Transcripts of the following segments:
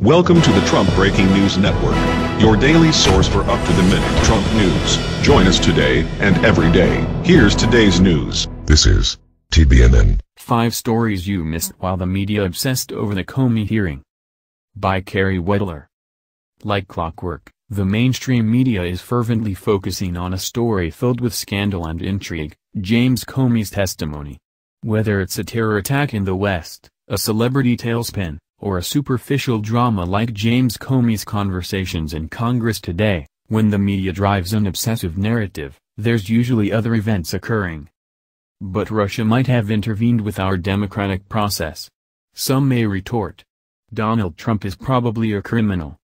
Welcome to the Trump Breaking News Network, your daily source for up-to-the-minute Trump news. Join us today and every day. Here's today's news. This is TBNN. 5 stories you missed while the media obsessed over the Comey hearing. By Carrie Wedler. Like clockwork, the mainstream media is fervently focusing on a story filled with scandal and intrigue, James Comey's testimony. Whether it's a terror attack in the West, a celebrity tailspin, or a superficial drama like James Comey's conversations in Congress today, when the media drives an obsessive narrative, there's usually other events occurring. But Russia might have intervened with our democratic process. Some may retort. Donald Trump is probably a criminal.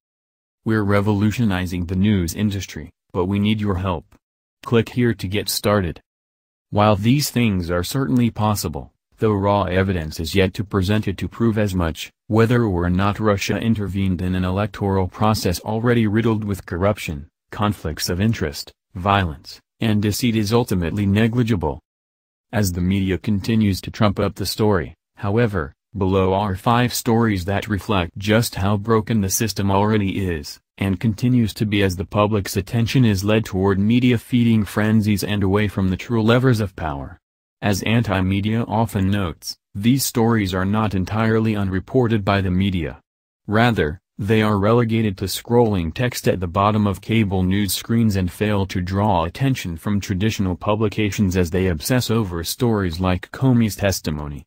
We're revolutionizing the news industry, but we need your help. Click here to get started. While these things are certainly possible, though raw evidence is yet to present it to prove as much, whether or not Russia intervened in an electoral process already riddled with corruption, conflicts of interest, violence, and deceit is ultimately negligible. As the media continues to trump up the story, however, below are 5 stories that reflect just how broken the system already is, and continues to be as the public's attention is led toward media-feeding frenzies and away from the true levers of power. As anti-media often notes, these stories are not entirely unreported by the media. Rather, they are relegated to scrolling text at the bottom of cable news screens and fail to draw attention from traditional publications as they obsess over stories like Comey's testimony.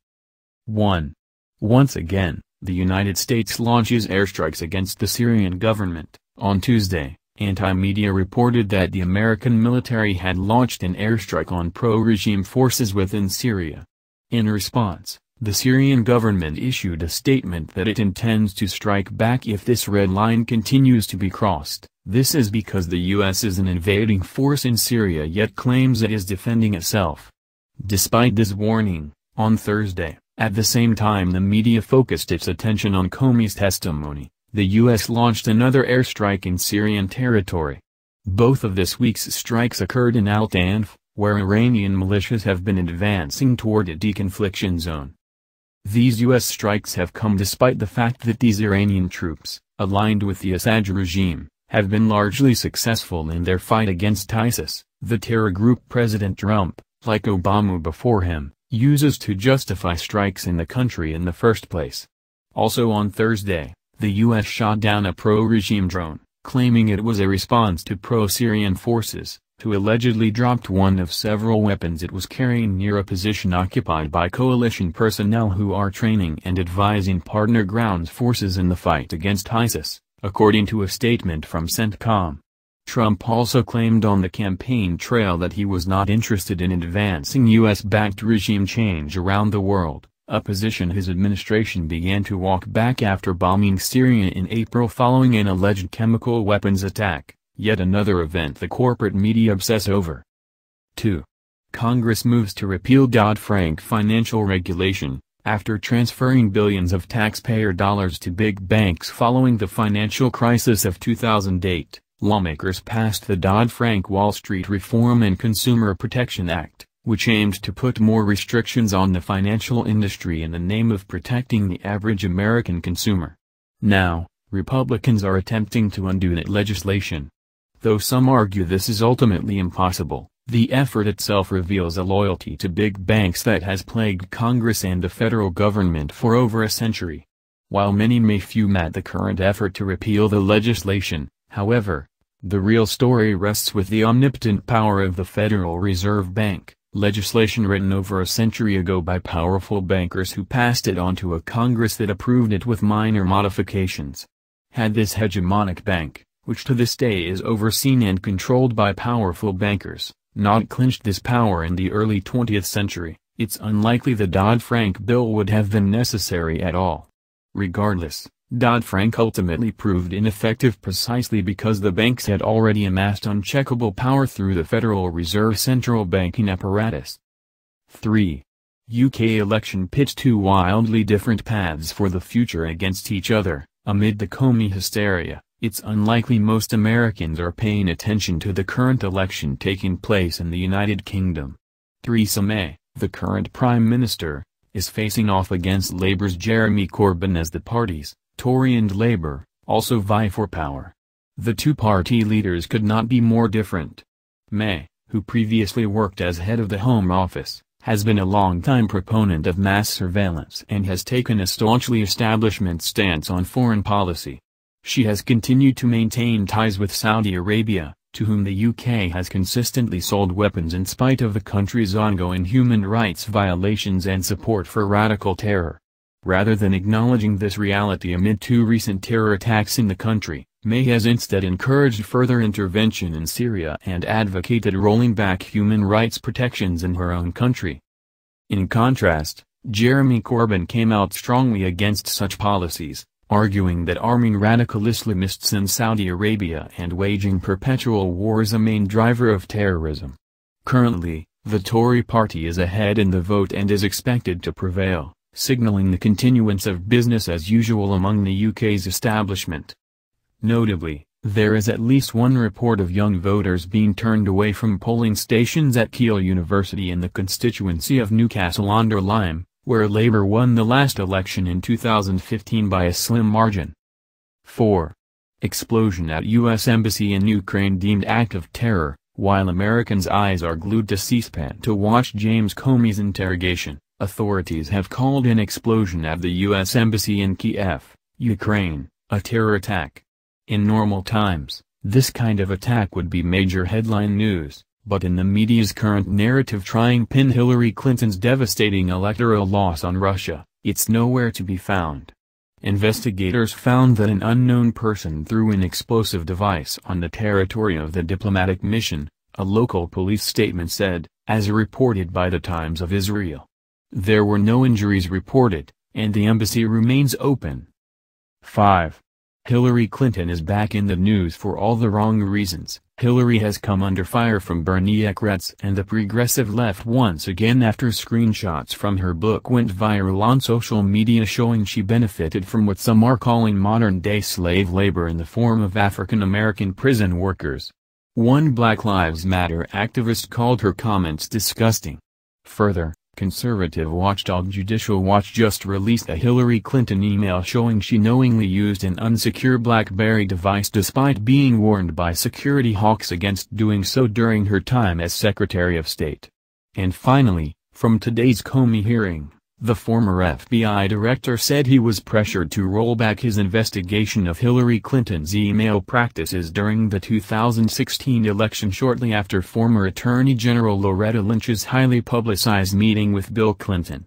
1. Once again, the United States launches airstrikes against the Syrian government. On Tuesday, anti-media reported that the American military had launched an airstrike on pro-regime forces within Syria. In response, the Syrian government issued a statement that it intends to strike back if this red line continues to be crossed. This is because the U.S. is an invading force in Syria yet claims it is defending itself. Despite this warning, on Thursday, at the same time the media focused its attention on Comey's testimony, the U.S. launched another airstrike in Syrian territory. Both of this week's strikes occurred in Al-Tanf, where Iranian militias have been advancing toward a deconfliction zone. These U.S. strikes have come despite the fact that these Iranian troops, aligned with the Assad regime, have been largely successful in their fight against ISIS, the terror group President Trump, like Obama before him, uses to justify strikes in the country in the first place. Also on Thursday, the U.S. shot down a pro-regime drone, claiming it was a response to pro-Syrian forces, who allegedly dropped one of several weapons it was carrying near a position occupied by coalition personnel who are training and advising partner ground forces in the fight against ISIS, according to a statement from CENTCOM. Trump also claimed on the campaign trail that he was not interested in advancing U.S.-backed regime change around the world, a position his administration began to walk back after bombing Syria in April following an alleged chemical weapons attack, yet another event the corporate media obsess over. 2. Congress moves to repeal Dodd-Frank financial regulation, after transferring billions of taxpayer dollars to big banks following the financial crisis of 2008. Lawmakers passed the Dodd-Frank Wall Street Reform and Consumer Protection Act, which aimed to put more restrictions on the financial industry in the name of protecting the average American consumer. Now, Republicans are attempting to undo that legislation. Though some argue this is ultimately impossible, the effort itself reveals a loyalty to big banks that has plagued Congress and the federal government for over a century. While many may fume at the current effort to repeal the legislation, however, the real story rests with the omnipotent power of the Federal Reserve Bank, legislation written over a century ago by powerful bankers who passed it on to a Congress that approved it with minor modifications. Had this hegemonic bank, which to this day is overseen and controlled by powerful bankers, not clinched this power in the early 20th century, it's unlikely the Dodd-Frank bill would have been necessary at all. Regardless, Dodd-Frank ultimately proved ineffective precisely because the banks had already amassed uncheckable power through the Federal Reserve central banking apparatus. 3. UK election pits 2 wildly different paths for the future against each other. Amid the Comey hysteria, it's unlikely most Americans are paying attention to the current election taking place in the United Kingdom. Theresa May, the current Prime Minister, is facing off against Labour's Jeremy Corbyn as the party's Tory and Labour, also vie for power. The two party leaders could not be more different. May, who previously worked as head of the Home Office, has been a long-time proponent of mass surveillance and has taken a staunchly establishment stance on foreign policy. She has continued to maintain ties with Saudi Arabia, to whom the UK has consistently sold weapons in spite of the country's ongoing human rights violations and support for radical terror. Rather than acknowledging this reality amid two recent terror attacks in the country, May has instead encouraged further intervention in Syria and advocated rolling back human rights protections in her own country. In contrast, Jeremy Corbyn came out strongly against such policies, arguing that arming radical Islamists in Saudi Arabia and waging perpetual war is a main driver of terrorism. Currently, the Tory party is ahead in the vote and is expected to prevail, signaling the continuance of business as usual among the UK's establishment. Notably, there is at least one report of young voters being turned away from polling stations at Keele University in the constituency of Newcastle-under-Lyme, where Labour won the last election in 2015 by a slim margin. 4. Explosion at U.S. Embassy in Ukraine deemed act of terror. While Americans' eyes are glued to C-SPAN to watch James Comey's interrogation, authorities have called an explosion at the U.S. Embassy in Kiev, Ukraine, a terror attack. In normal times, this kind of attack would be major headline news, but in the media's current narrative trying to pin Hillary Clinton's devastating electoral loss on Russia, it's nowhere to be found. Investigators found that an unknown person threw an explosive device on the territory of the diplomatic mission, a local police statement said, as reported by the Times of Israel. There were no injuries reported, and the embassy remains open. 5. Hillary Clinton is back in the news for all the wrong reasons. Hillary has come under fire from Bernie Eccles and the progressive left once again after screenshots from her book went viral on social media showing she benefited from what some are calling modern-day slave labor in the form of African-American prison workers. One Black Lives Matter activist called her comments disgusting. Further, conservative watchdog Judicial Watch just released a Hillary Clinton email showing she knowingly used an unsecure BlackBerry device despite being warned by security hawks against doing so during her time as Secretary of State. And finally, from today's Comey hearing, the former FBI director said he was pressured to roll back his investigation of Hillary Clinton's email practices during the 2016 election shortly after former Attorney General Loretta Lynch's highly publicized meeting with Bill Clinton.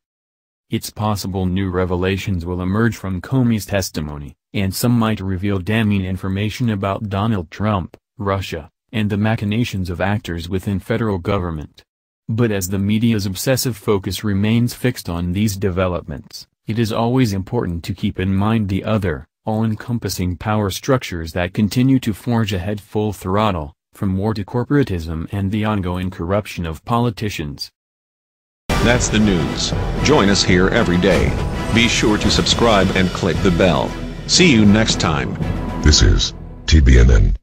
It's possible new revelations will emerge from Comey's testimony, and some might reveal damning information about Donald Trump, Russia, and the machinations of actors within federal government. But as the media's obsessive focus remains fixed on these developments, it is always important to keep in mind the other, all-encompassing power structures that continue to forge ahead full throttle, from war to corporatism and the ongoing corruption of politicians. That's the news. Join us here every day. Be sure to subscribe and click the bell. See you next time. This is TBNN.